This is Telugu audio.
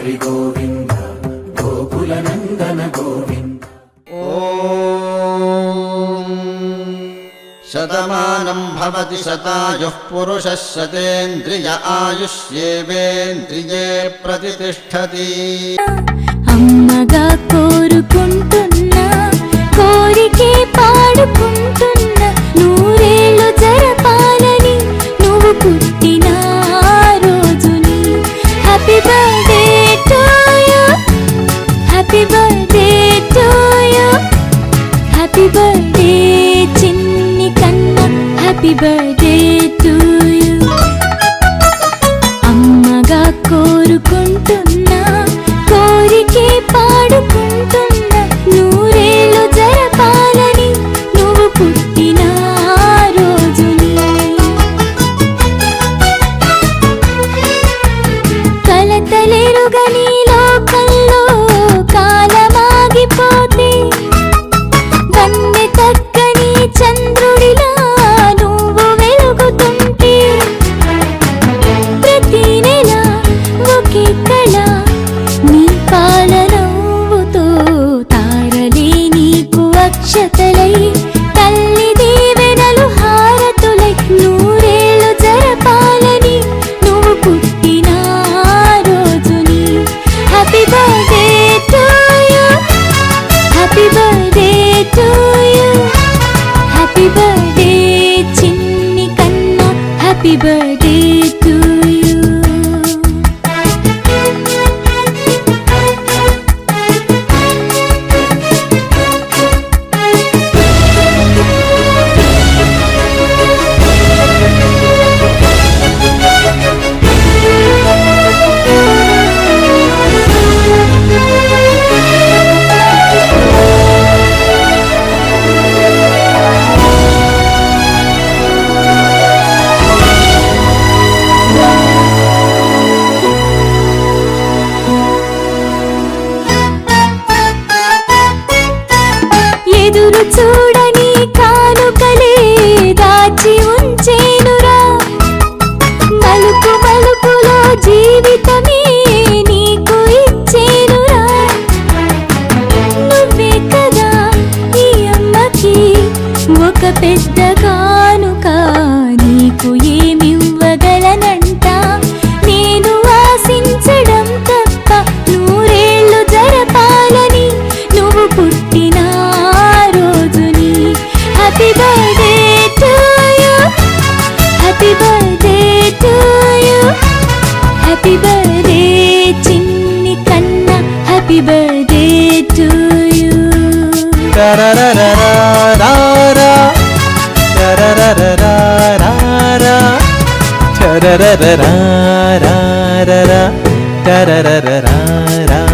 హరి గోవింద గోకుల నందన గోవింద. శతమానం భవతి శతాయుః పురుషः శతేంద్రియ ఆయుష్యేవేంద్రియే ప్రతిష్ఠతి. అమ్మగా కోరుకుంటున్నా కోరికే పాడుకుంటున్నా నూరేళ్ళు జరపాలని నువ్వు పుట్టిన రోజుని. Happy birthday to you, happy birthday to you, happy birthday చిన్ని కన్నా, హ్యాపీ బర్త్డే టు యు. అమ్మగా కోరుకుంటున్నా కోరికే పాడుకుంటున్నా నూరేళ్ళు జరపాలని నువ్వు పుట్టిన రోజుని. కలతలెరుగని లోకంలో కాలమాగిపోతే వన్నె తక్కని చంద్రుడిలా నువ్వు వెలుగుతుంటే ప్రతి నెల ఒకే కళ నీ పాలనవ్వుతో తారలే నీకు అక్షతలై తల్లి దీవెనలు హారతులై నూరేళ్ళు జరపాలని నువ్వు పుట్టిన రోజుని. Happy birthday to you, happy birthday to you, happy birthday చిన్ని కన్నా, హ్యాపీ బర్త్డే టు యు. ఎదురు చూడని కానుకలే దాచి ఉంచేనురా, మలుపు మలుపులో జీవితమే నీకు ఇచ్చేనురా. నువ్వే కదా ఈ అమ్మకి ఒక పెద్ద కానుక, నీకు ఏమివ్వగలనంట నేను ఆశించడం తప్ప నూరేళ్ళు జరపాలని నువ్వు పుట్టిన రోజుని. Happy birthday to you, happy birthday to you, happy birthday చిన్ని కన్నా, హ్యాపీ బర్త్డే టు యు. రా